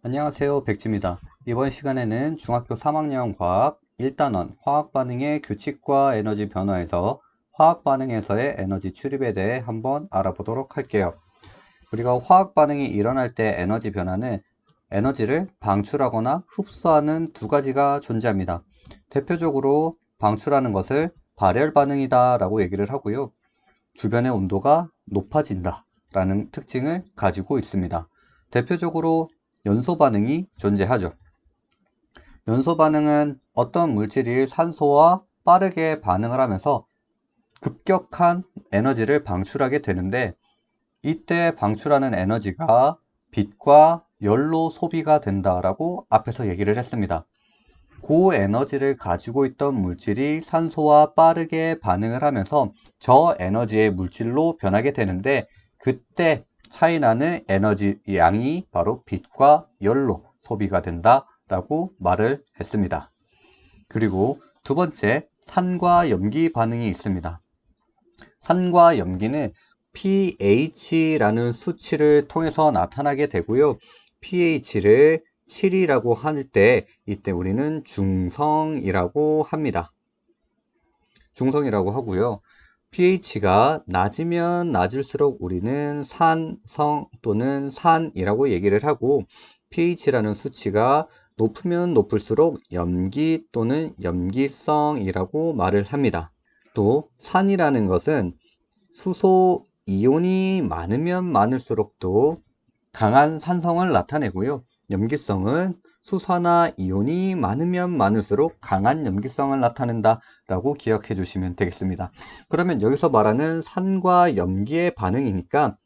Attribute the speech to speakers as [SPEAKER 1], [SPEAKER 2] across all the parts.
[SPEAKER 1] 안녕하세요, 백지입니다. 이번 시간에는 중학교 3학년 과학 1단원 화학반응의 규칙과 에너지 변화에서 화학반응에서의 에너지 출입에 대해 한번 알아보도록 할게요. 우리가 화학반응이 일어날 때 에너지 변화는 에너지를 방출하거나 흡수하는 두 가지가 존재합니다. 대표적으로 방출하는 것을 발열반응이다 라고 얘기를 하고요. 주변의 온도가 높아진다 라는 특징을 가지고 있습니다. 대표적으로 연소 반응이 존재하죠. 연소 반응은 어떤 물질이 산소와 빠르게 반응을 하면서 급격한 에너지를 방출하게 되는데, 이때 방출하는 에너지가 빛과 열로 소비가 된다라고 앞에서 얘기를 했습니다. 고에너지를 가지고 있던 물질이 산소와 빠르게 반응을 하면서 저에너지의 물질로 변하게 되는데, 그때 차이나는 에너지 양이 바로 빛과 열로 소비가 된다라고 말을 했습니다. 그리고 두 번째, 산과 염기 반응이 있습니다. 산과 염기는 pH라는 수치를 통해서 나타나게 되고요. pH를 7이라고 할 때 이때 우리는 중성이라고 합니다. 중성이라고 하고요. pH가 낮으면 낮을수록 우리는 산성 또는 산이라고 얘기를 하고, pH라는 수치가 높으면 높을수록 염기 또는 염기성이라고 말을 합니다. 또 산이라는 것은 수소 이온이 많으면 많을수록 또 강한 산성을 나타내고요. 염기성은 수소나 이온이 많으면 많을수록 강한 염기성을 나타낸다 라고 기억해 주시면 되겠습니다. 그러면 여기서 말하는 산과 염기의 반응이니까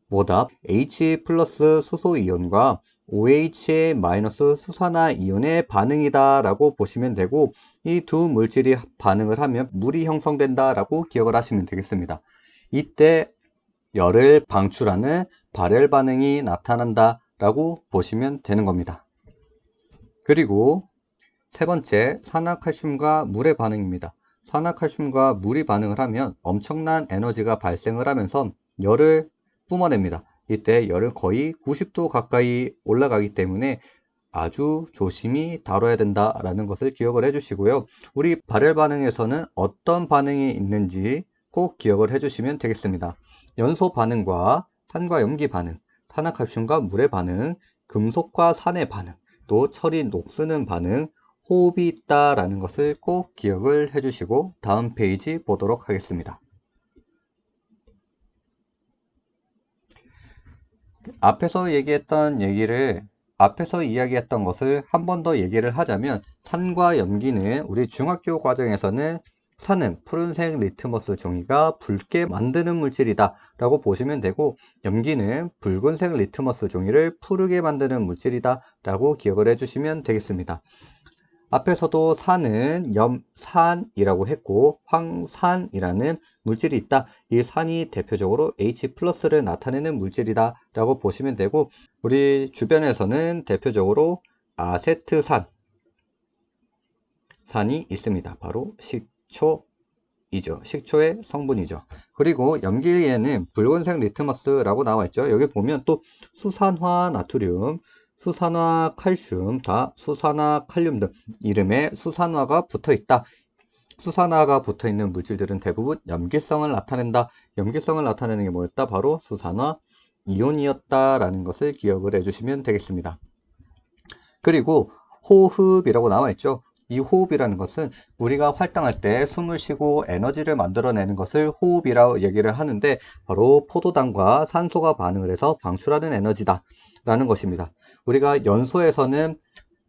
[SPEAKER 1] 뭐다? H 플러스 수소 이온과 OH 마이너스 수산화 이온의 반응이다 라고 보시면 되고, 이 두 물질이 반응을 하면 물이 형성된다 라고 기억을 하시면 되겠습니다. 이때 열을 방출하는 발열 반응이 나타난다 라고 보시면 되는 겁니다. 그리고 세 번째, 산화칼슘과 물의 반응입니다. 산화칼슘과 물이 반응을 하면 엄청난 에너지가 발생을 하면서 열을 뿜어냅니다. 이때 열은 거의 90도 가까이 올라가기 때문에 아주 조심히 다뤄야 된다라는 것을 기억을 해주시고요. 우리 발열 반응에서는 어떤 반응이 있는지 꼭 기억을 해주시면 되겠습니다. 연소 반응과 산과 염기 반응, 산화칼슘과 물의 반응, 금속과 산의 반응, 또 철이 녹쓰는 반응, 호흡이 있다라는 것을 꼭 기억을 해주시고 다음 페이지 보도록 하겠습니다. 앞에서 이야기했던 것을 한 번 더 얘기를 하자면, 산과 염기는 우리 중학교 과정에서는 산은 푸른색 리트머스 종이가 붉게 만드는 물질이다 라고 보시면 되고, 염기는 붉은색 리트머스 종이를 푸르게 만드는 물질이다 라고 기억을 해주시면 되겠습니다. 앞에서도 산은 염산이라고 했고 황산이라는 물질이 있다. 이 산이 대표적으로 H+를 나타내는 물질이다 라고 보시면 되고, 우리 주변에서는 대표적으로 아세트산 산이 있습니다. 바로 식초의 성분이죠. 그리고 염기에는 붉은색 리트머스라고 나와 있죠. 여기 보면 또 수산화 나트륨, 수산화 칼슘, 수산화 칼륨 등 이름에 수산화가 붙어 있다. 수산화가 붙어 있는 물질들은 대부분 염기성을 나타낸다. 염기성을 나타내는 게 뭐였다? 바로 수산화 이온이었다라는 것을 기억을 해주시면 되겠습니다. 그리고 호흡이라고 나와 있죠. 이 호흡이라는 것은 우리가 활동할 때 숨을 쉬고 에너지를 만들어내는 것을 호흡이라고 얘기를 하는데, 바로 포도당과 산소가 반응을 해서 방출하는 에너지다 라는 것입니다. 우리가 연소에서는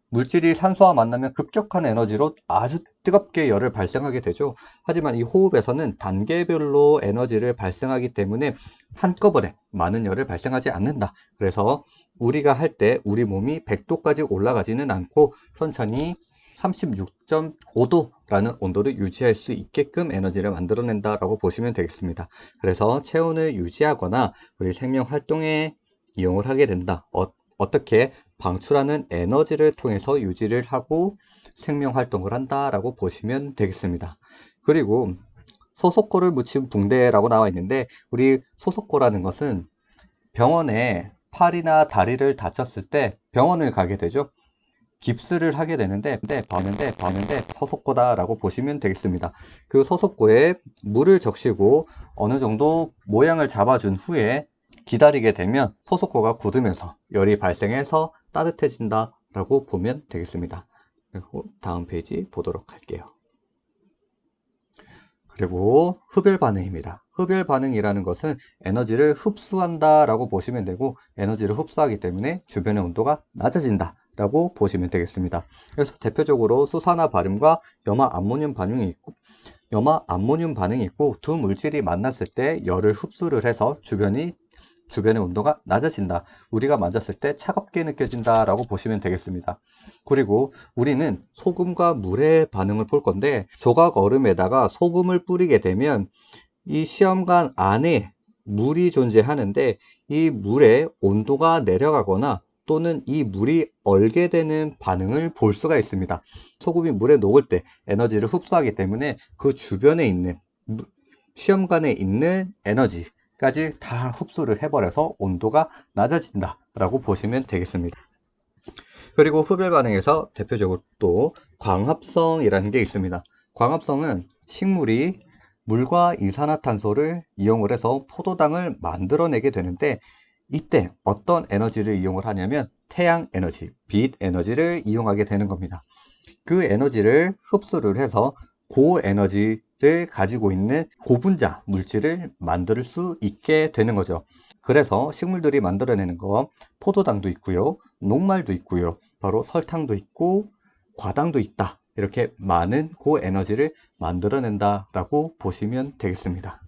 [SPEAKER 1] 물질이 산소와 만나면 급격한 에너지로 아주 뜨겁게 열을 발생하게 되죠. 하지만 이 호흡에서는 단계별로 에너지를 발생하기 때문에 한꺼번에 많은 열을 발생하지 않는다. 그래서 우리가 할 때 우리 몸이 100도까지 올라가지는 않고 천천히 36.5도라는 온도를 유지할 수 있게끔 에너지를 만들어낸다라고 보시면 되겠습니다. 그래서 체온을 유지하거나 우리 생명 활동에 이용을 하게 된다. 어떻게? 방출하는 에너지를 통해서 유지를 하고 생명 활동을 한다라고 보시면 되겠습니다. 그리고 소속고를 묻힌 붕대라고 나와 있는데, 우리 소속고라는 것은 병원에 팔이나 다리를 다쳤을 때 병원을 가게 되죠. 깁스를 하게 되는데 서석고다라고 보시면 되겠습니다. 그 서석고에 물을 적시고 어느 정도 모양을 잡아준 후에 기다리게 되면 서석고가 굳으면서 열이 발생해서 따뜻해진다 라고 보면 되겠습니다. 그리고 다음 페이지 보도록 할게요. 그리고 흡열 반응입니다. 흡열 반응이라는 것은 에너지를 흡수한다 라고 보시면 되고, 에너지를 흡수하기 때문에 주변의 온도가 낮아진다 라고 보시면 되겠습니다. 그래서 대표적으로 수산화 발음과 염화 암모늄 반응이 있고 두 물질이 만났을 때 열을 흡수를 해서 주변의 온도가 낮아진다. 우리가 만졌을 때 차갑게 느껴진다 라고 보시면 되겠습니다. 그리고 우리는 소금과 물의 반응을 볼 건데, 조각 얼음에다가 소금을 뿌리게 되면 이 시험관 안에 물이 존재하는데, 이 물의 온도가 내려가거나 또는 이 물이 얼게 되는 반응을 볼 수가 있습니다. 소금이 물에 녹을 때 에너지를 흡수하기 때문에 그 주변에 있는 시험관에 있는 에너지까지 다 흡수를 해버려서 온도가 낮아진다 라고 보시면 되겠습니다. 그리고 흡열 반응에서 대표적으로 또 광합성이라는 게 있습니다. 광합성은 식물이 물과 이산화탄소를 이용을 해서 포도당을 만들어내게 되는데, 이때 어떤 에너지를 이용을 하냐면 태양 에너지, 빛 에너지를 이용하게 되는 겁니다. 그 에너지를 흡수를 해서 고에너지를 가지고 있는 고분자 물질을 만들 수 있게 되는 거죠. 그래서 식물들이 만들어내는 거 포도당도 있고요, 녹말도 있고요, 바로 설탕도 있고 과당도 있다. 이렇게 많은 고에너지를 만들어낸다 라고 보시면 되겠습니다.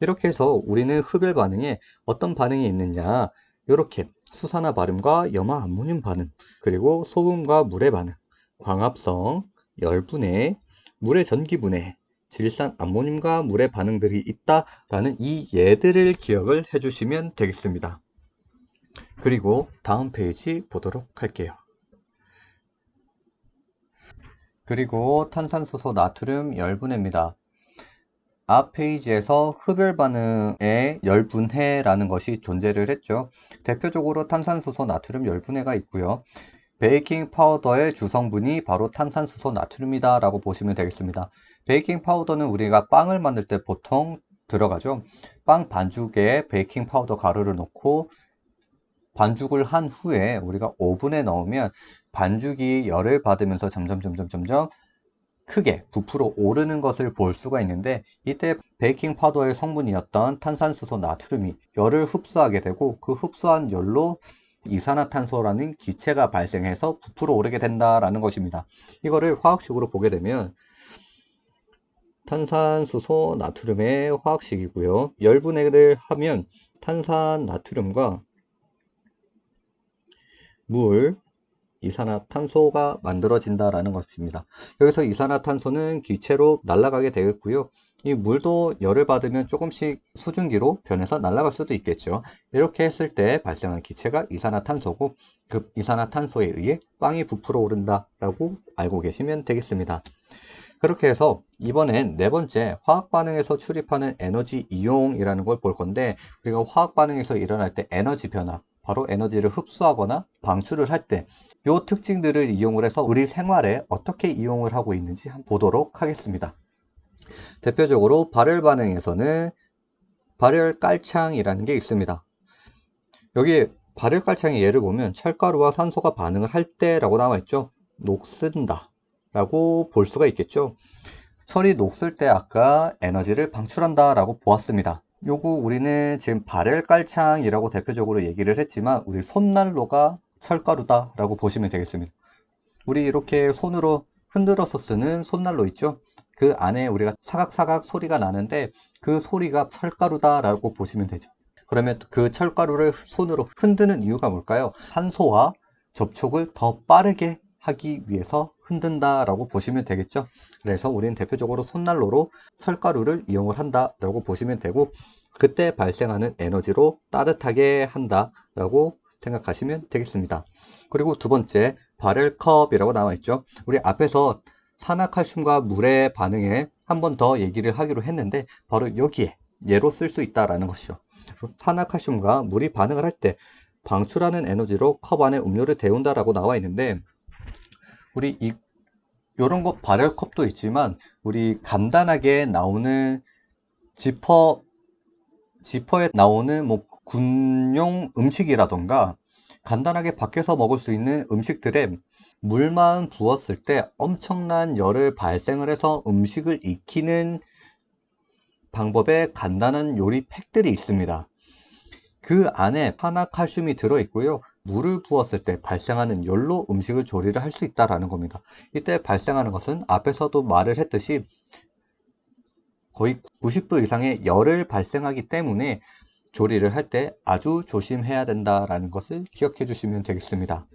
[SPEAKER 1] 이렇게 해서 우리는 흡열 반응에 어떤 반응이 있느냐, 이렇게 수산화 발음과 염화 암모늄 반응, 그리고 소금과 물의 반응, 광합성, 열분해, 물의 전기분해, 질산 암모늄과 물의 반응들이 있다라는 이 예들을 기억을 해주시면 되겠습니다. 그리고 다음 페이지 보도록 할게요. 그리고 탄산수소 나트륨 열분해입니다. 앞 페이지에서 흡열 반응에 열분해라는 것이 존재를 했죠. 대표적으로 탄산수소 나트륨 열분해가 있고요. 베이킹 파우더의 주성분이 바로 탄산수소 나트륨이다 라고 보시면 되겠습니다. 베이킹 파우더는 우리가 빵을 만들 때 보통 들어가죠. 빵 반죽에 베이킹 파우더 가루를 넣고 반죽을 한 후에 우리가 오븐에 넣으면 반죽이 열을 받으면서 점점 크게 부풀어 오르는 것을 볼 수가 있는데, 이때 베이킹 파우더의 성분이었던 탄산수소 나트륨이 열을 흡수하게 되고, 그 흡수한 열로 이산화탄소라는 기체가 발생해서 부풀어 오르게 된다라는 것입니다. 이거를 화학식으로 보게 되면 탄산수소 나트륨의 화학식이고요. 열분해를 하면 탄산 나트륨과 물, 이산화탄소가 만들어진다라는 것입니다. 여기서 이산화탄소는 기체로 날아가게 되겠고요. 이 물도 열을 받으면 조금씩 수증기로 변해서 날아갈 수도 있겠죠. 이렇게 했을 때 발생한 기체가 이산화탄소고, 그 이산화탄소에 의해 빵이 부풀어 오른다라고 알고 계시면 되겠습니다. 그렇게 해서 이번엔 네 번째 화학 반응에서 출입하는 에너지 이용이라는 걸 볼 건데, 우리가 화학 반응에서 일어날 때 에너지 변화, 바로 에너지를 흡수하거나 방출을 할 때 이 특징들을 이용을 해서 우리 생활에 어떻게 이용을 하고 있는지 한번 보도록 하겠습니다. 대표적으로 발열 반응에서는 발열 깔창이라는 게 있습니다. 여기 발열 깔창의 예를 보면 철가루와 산소가 반응을 할 때라고 나와 있죠. 녹슨다 라고 볼 수가 있겠죠. 철이 녹슬 때 아까 에너지를 방출한다 라고 보았습니다. 요거 우리는 지금 발열 깔창이라고 대표적으로 얘기를 했지만, 우리 손난로가 철가루다 라고 보시면 되겠습니다. 우리 이렇게 손으로 흔들어서 쓰는 손난로 있죠. 그 안에 우리가 사각사각 소리가 나는데 그 소리가 철가루다 라고 보시면 되죠. 그러면 그 철가루를 손으로 흔드는 이유가 뭘까요? 산소와 접촉을 더 빠르게 하기 위해서 흔든다 라고 보시면 되겠죠. 그래서 우리는 대표적으로 손난로로 철가루를 이용을 한다 라고 보시면 되고, 그때 발생하는 에너지로 따뜻하게 한다 라고 생각하시면 되겠습니다. 그리고 두 번째, 발열컵이라고 나와 있죠. 우리 앞에서 산화칼슘과 물의 반응에 한 번 더 얘기를 하기로 했는데, 바로 여기에 예로 쓸 수 있다라는 것이죠. 산화칼슘과 물이 반응을 할 때 방출하는 에너지로 컵 안에 음료를 데운다라고 나와 있는데, 우리 요런 거 발열컵도 있지만 우리 간단하게 나오는 지퍼에 나오는 뭐 군용 음식이라던가 간단하게 밖에서 먹을 수 있는 음식들에 물만 부었을 때 엄청난 열을 발생을 해서 음식을 익히는 방법의 간단한 요리 팩들이 있습니다. 그 안에 산화칼슘이 들어있고요. 물을 부었을 때 발생하는 열로 음식을 조리를 할 수 있다라는 겁니다. 이때 발생하는 것은 앞에서도 말을 했듯이 거의 90도 이상의 열을 발생하기 때문에 조리를 할 때 아주 조심해야 된다라는 것을 기억해 주시면 되겠습니다.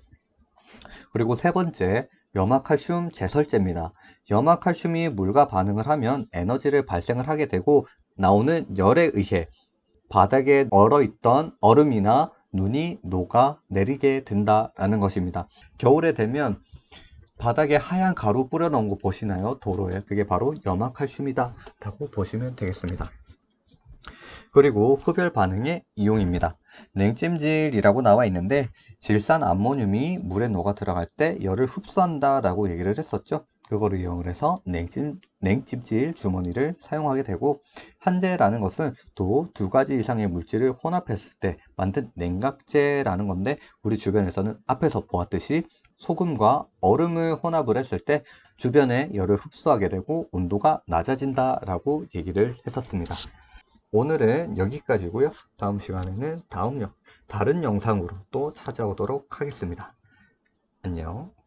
[SPEAKER 1] 그리고 세 번째, 염화칼슘 제설제입니다. 염화칼슘이 물과 반응을 하면 에너지를 발생을 하게 되고 나오는 열에 의해 바닥에 얼어있던 얼음이나 눈이 녹아 내리게 된다라는 것입니다. 겨울에 되면 바닥에 하얀 가루 뿌려 놓은 거 보시나요? 도로에. 그게 바로 염화칼슘이다 라고 보시면 되겠습니다. 그리고 흡열 반응의 이용입니다. 냉찜질이라고 나와 있는데 질산 암모늄이 물에 녹아 들어갈 때 열을 흡수한다 라고 얘기를 했었죠. 그거를 이용을 해서 냉찜질 주머니를 사용하게 되고, 한제라는 것은 또 두 가지 이상의 물질을 혼합했을 때 만든 냉각제라는 건데, 우리 주변에서는 앞에서 보았듯이 소금과 얼음을 혼합을 했을 때 주변에 열을 흡수하게 되고 온도가 낮아진다 라고 얘기를 했었습니다. 오늘은 여기까지고요. 다음 시간에는 다른 영상으로 또 찾아오도록 하겠습니다. 안녕.